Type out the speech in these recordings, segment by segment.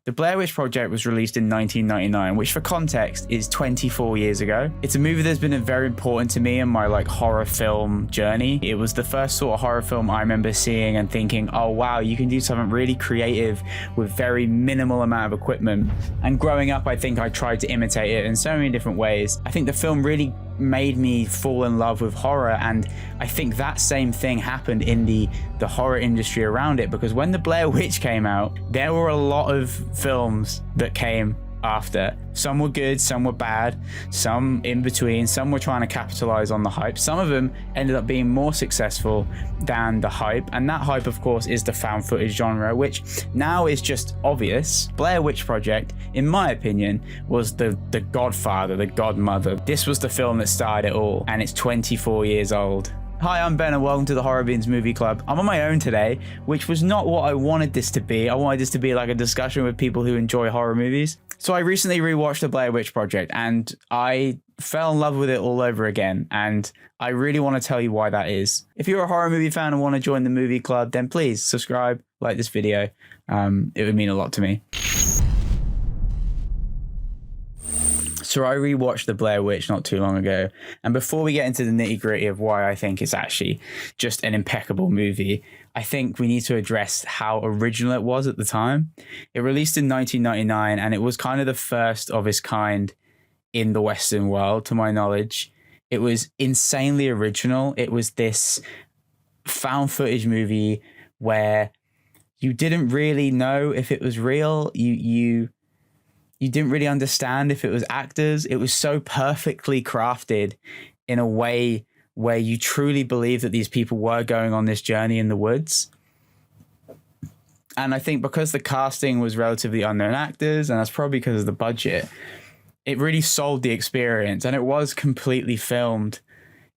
The Blair Witch Project was released in 1999, which for context is 24 years ago. It's a movie that's been very important to me in my horror film journey. It was the first sort of horror film I remember seeing and thinking, oh wow, you can do something really creative with very minimal amount of equipment. And growing up, I think I tried to imitate it in so many different ways. I think the film really made me fall in love with horror, and I think that same thing happened in the horror industry around it, because when the Blair Witch came out, there were a lot of films that came after. Some were good, some were bad, some in between, some were trying to capitalize on the hype. Some of them ended up being more successful than the hype, and that hype of course is the found footage genre, which now is just obvious. Blair Witch Project, in my opinion, was the godfather, the godmother. This was the film that started it all, and it's 24 years old. Hi, I'm Ben and welcome to the Horror Beans Movie Club. I'm on my own today, which was not what I wanted this to be. I wanted this to be like a discussion with people who enjoy horror movies. So I recently rewatched the Blair Witch Project and I fell in love with it all over again, and I really want to tell you why that is. If you're a horror movie fan and want to join the movie club, then please subscribe, like this video. It would mean a lot to me. So I rewatched The Blair Witch not too long ago, and before we get into the nitty gritty of why I think it's actually just an impeccable movie, I think we need to address how original it was at the time. It released in 1999, and it was kind of the first of its kind in the Western world, to my knowledge. It was insanely original. It was this found footage movie where you didn't really know if it was real. You didn't really understand if it was actors. It was so perfectly crafted in a way where you truly believe that these people were going on this journey in the woods. And I think because the casting was relatively unknown actors, and that's probably because of the budget, it really sold the experience. And it was completely filmed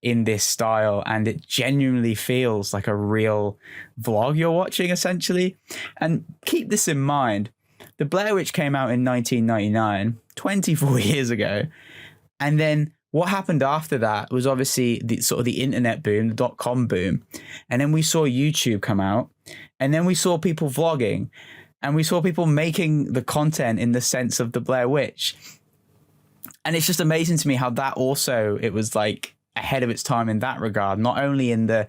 in this style, and it genuinely feels like a real vlog you're watching, essentially. And keep this in mind. The Blair Witch came out in 1999, 24 years ago. And then what happened after that was obviously the internet boom, the .com boom. And then we saw YouTube come out, and then we saw people vlogging, and we saw people making the content in the sense of the Blair Witch. And it's just amazing to me how that also, it was like ahead of its time in that regard, not only in the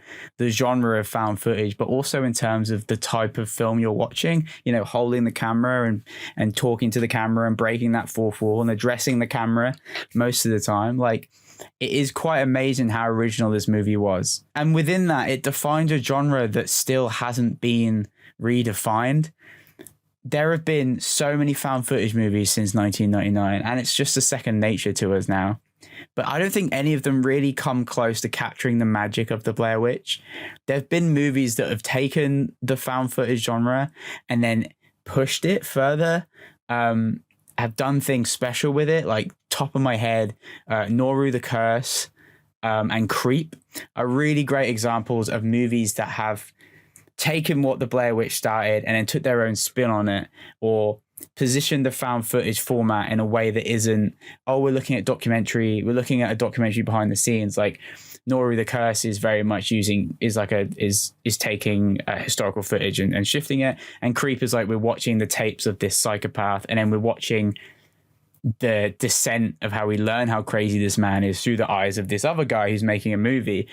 genre of found footage, but also in terms of the type of film you're watching, you know, holding the camera and talking to the camera and breaking that fourth wall and addressing the camera most of the time. Like, it is quite amazing how original this movie was. And within that, it defined a genre that still hasn't been redefined. There have been so many found footage movies since 1999, and it's just a second nature to us now. But I don't think any of them really come close to capturing the magic of the Blair Witch. There have been movies that have taken the found footage genre and then pushed it further, have done things special with it, like top of my head, Donahue the Curse and Creep are really great examples of movies that have taken what the Blair Witch started and then took their own spin on it, or position the found footage format in a way that isn't, oh, we're looking at a documentary behind the scenes. Like Donahue the Curse is very much is taking historical footage and shifting it, and Creep is like we're watching the tapes of this psychopath, and then we're watching the descent of how we learn how crazy this man is through the eyes of this other guy who's making a movie.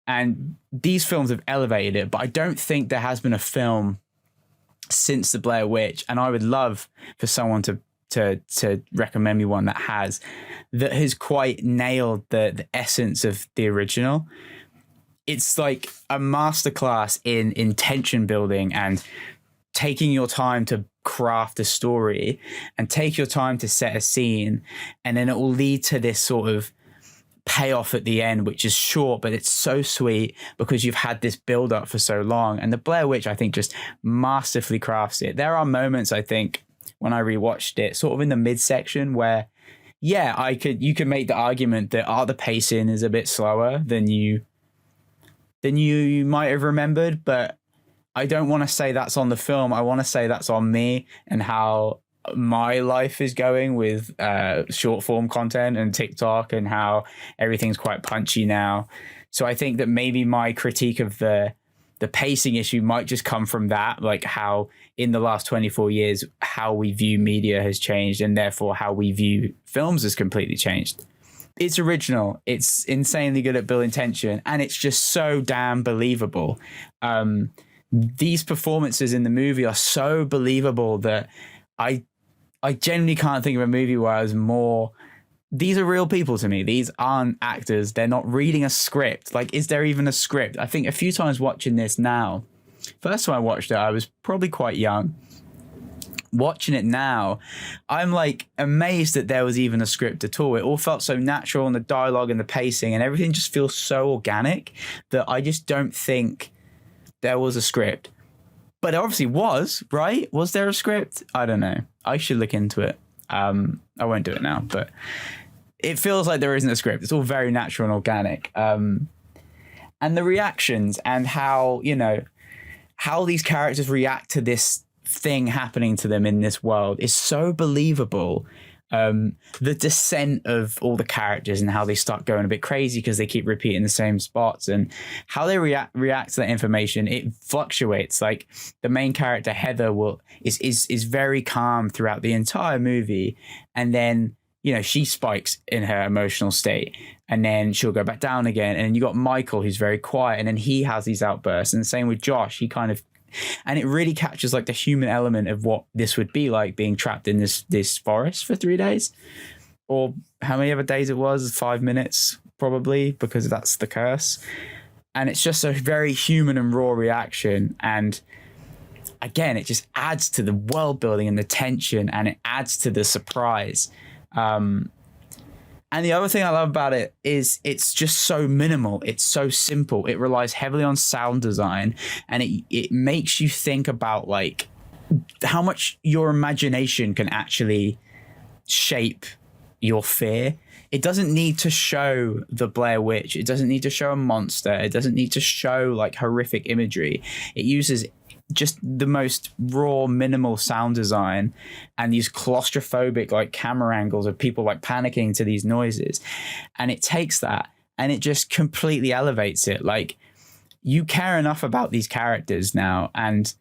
And these films have elevated it, but I don't think there has been a film since the Blair Witch, and I would love for someone to recommend me one that has quite nailed the essence of the original. It's like a masterclass in tension building and taking your time to craft a story and take your time to set a scene, and then it will lead to this sort of payoff at the end, which is short, but it's so sweet because you've had this build up for so long. And the Blair Witch, I think, just masterfully crafts it. There are moments, I think, when I rewatched it, sort of in the midsection, where, yeah, you could make the argument that the pacing is a bit slower than you might have remembered, but I don't want to say that's on the film. I want to say that's on me and how my life is going with short form content and TikTok, and how everything's quite punchy now. So I think that maybe my critique of the the pacing issue might just come from that, like how in the last 24 years, how we view media has changed, and therefore how we view films has completely changed. It's original. It's insanely good at building tension, and it's just so damn believable. These performances in the movie are so believable that I genuinely can't think of a movie where I was more... These are real people to me. These aren't actors. They're not reading a script. Like, is there even a script? I think a few times watching this now, first time I watched it, I was probably quite young. Watching it now, I'm like amazed that there was even a script at all. It all felt so natural, and the dialogue and the pacing and everything just feels so organic that I just don't think there was a script. But it obviously was, right? Was there a script? I don't know. I should look into it. I won't do it now, but it feels like there isn't a script. It's all very natural and organic. And the reactions and how, you know, how these characters react to this thing happening to them in this world is so believable. The descent of all the characters and how they start going a bit crazy because they keep repeating the same spots, and how they react to that information, it fluctuates. Like the main character Heather is very calm throughout the entire movie, and then, you know, she spikes in her emotional state, and then she'll go back down again. And you got Michael, who's very quiet, and then he has these outbursts. And the same with Josh. He kind of... And it really captures like the human element of what this would be like, being trapped in this forest for 3 days, or how many other days it was, 5 minutes probably, because that's the curse. And it's just a very human and raw reaction. And again, it just adds to the world building and the tension, and it adds to the surprise. And the other thing I love about it is it's just so minimal. It's so simple. It relies heavily on sound design, and it makes you think about like how much your imagination can actually shape your fear. It doesn't need to show the Blair Witch. It doesn't need to show a monster. It doesn't need to show like horrific imagery. It uses just the most raw, minimal sound design and these claustrophobic like camera angles of people like panicking to these noises. And it takes that and it just completely elevates it. Like, you care enough about these characters now, and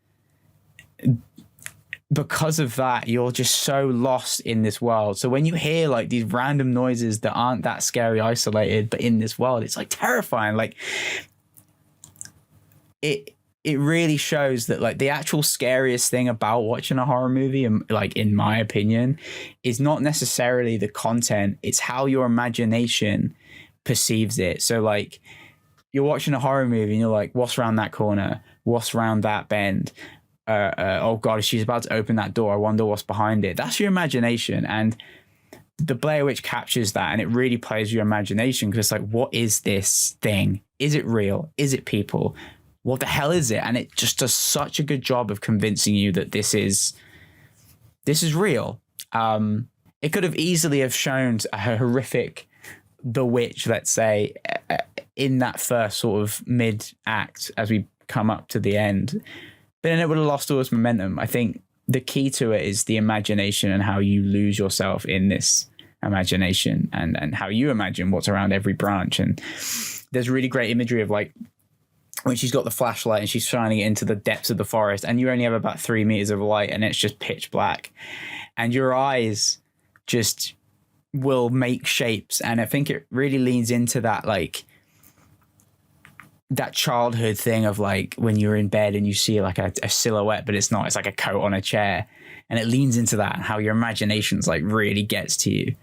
because of that, you're just so lost in this world. So when you hear like these random noises that aren't that scary isolated, but in this world, it's like terrifying. Like it really shows that like the actual scariest thing about watching a horror movie, and like in my opinion, is not necessarily the content. It's how your imagination perceives it. So like you're watching a horror movie and you're like, what's around that corner? What's around that bend? Oh God, she's about to open that door. I wonder what's behind it. That's your imagination. And the Blair Witch captures that, and it really plays your imagination, because it's like, what is this thing? Is it real? Is it people? What the hell is it? And it just does such a good job of convincing you that this is real. It could have easily have shown a horrific The Witch, let's say, in that first sort of mid-act as we come up to the end. But then it would have lost all its momentum. I think the key to it is the imagination, and how you lose yourself in this imagination, and how you imagine what's around every branch. And there's really great imagery of like, when she's got the flashlight and she's shining it into the depths of the forest, and you only have about 3 meters of light and it's just pitch black, and your eyes just will make shapes. And I think it really leans into that, like that childhood thing of like when you're in bed and you see like a silhouette, but it's not, it's like a coat on a chair. And it leans into that, and how your imagination's like really gets to you.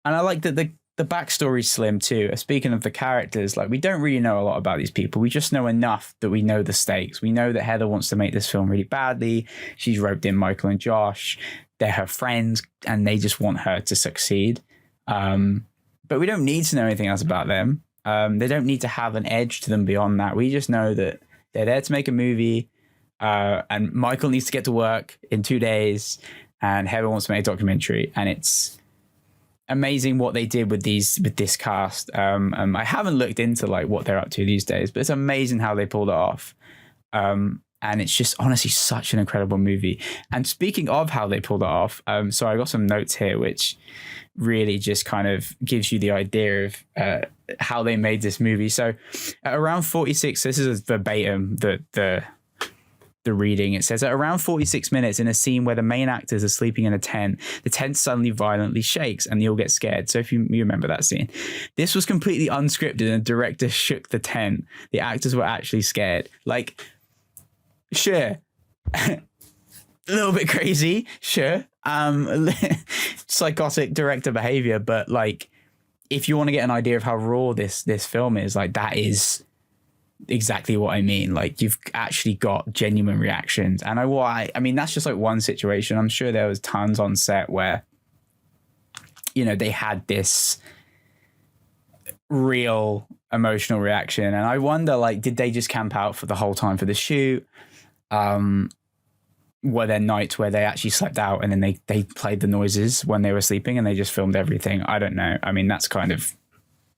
And I like that the backstory's slim too. Speaking of the characters, like we don't really know a lot about these people. We just know enough that we know the stakes. We know that Heather wants to make this film really badly. She's roped in Michael and Josh. They're her friends, and they just want her to succeed. But we don't need to know anything else about them. They don't need to have an edge to them beyond that. We just know that they're there to make a movie, and Michael needs to get to work in 2 days, and Heather wants to make a documentary. And it's amazing what they did with this cast. I haven't looked into like what they're up to these days, but it's amazing how they pulled it off. And it's just honestly such an incredible movie. And speaking of how they pulled it off, so I got some notes here, which really just kind of gives you the idea of how they made this movie. So at around 46, this is verbatim, the reading. It says, at around 46 minutes, in a scene where the main actors are sleeping in a tent, the tent suddenly violently shakes and they all get scared. So if you remember that scene, this was completely unscripted and the director shook the tent. The actors were actually scared. Like, sure. A little bit crazy, sure. Psychotic director behavior, but like, if you want to get an idea of how raw this film is, like, that is exactly what I mean. Like, you've actually got genuine reactions. And I mean, that's just like one situation. I'm sure there was tons on set where, you know, they had this real emotional reaction. And I wonder, like, did they just camp out for the whole time for the shoot? Were there nights where they actually slept out and then they played the noises when they were sleeping and they just filmed everything? I don't know. I mean, that's kind of,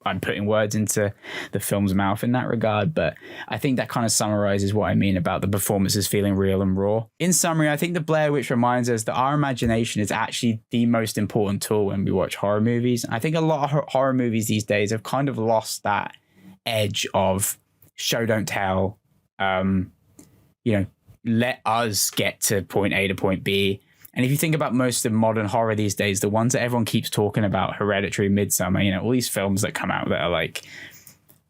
I'm putting words into the film's mouth in that regard, but I think that kind of summarizes what I mean about the performances feeling real and raw. In summary, I think the Blair Witch reminds us that our imagination is actually the most important tool when we watch horror movies. I think a lot of horror movies these days have kind of lost that edge of show, don't tell, let us get to point A to point B. And if you think about most of modern horror these days, the ones that everyone keeps talking about, Hereditary, Midsummer, all these films that come out that are like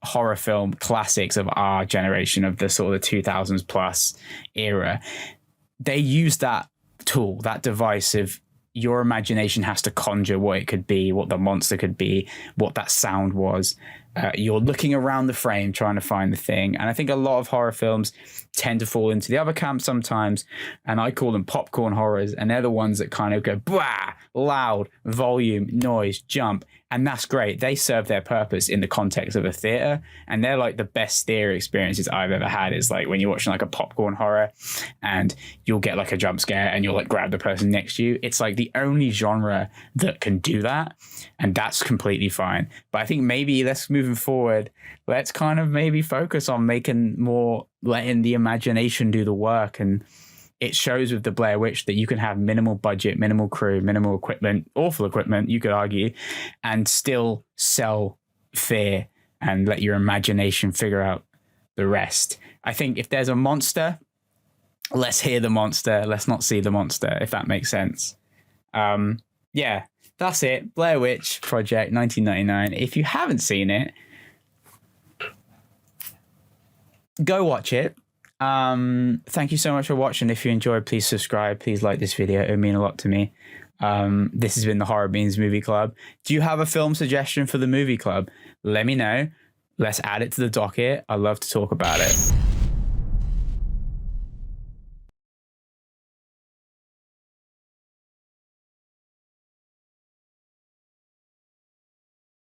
horror film classics of our generation, of the sort of the 2000s plus era, they use that tool, that device of your imagination has to conjure what it could be, what the monster could be, what that sound was. You're looking around the frame trying to find the thing. And I think a lot of horror films tend to fall into the other camp sometimes. And I call them popcorn horrors. And they're the ones that kind of go, blah, loud, volume, noise, jump. And that's great. They serve their purpose in the context of a theater. And they're like the best theater experiences I've ever had. Is like when you're watching like a popcorn horror and you'll get like a jump scare and you'll like grab the person next to you. It's like the only genre that can do that. And that's completely fine. But I think maybe moving forward, let's kind of maybe focus on letting the imagination do the work. And it shows with the Blair Witch that you can have minimal budget, minimal crew, minimal equipment, awful equipment, you could argue, and still sell fear and let your imagination figure out the rest. I think if there's a monster, let's hear the monster. Let's not see the monster, if that makes sense. Yeah, that's it. Blair Witch Project 1999. If you haven't seen it, go watch it. Thank you so much for watching. If you enjoyed, please subscribe. Please like this video. It would mean a lot to me. This has been the Horror Beans Movie Club. Do you have a film suggestion for the movie club? Let me know. Let's add it to the docket. I'd love to talk about it.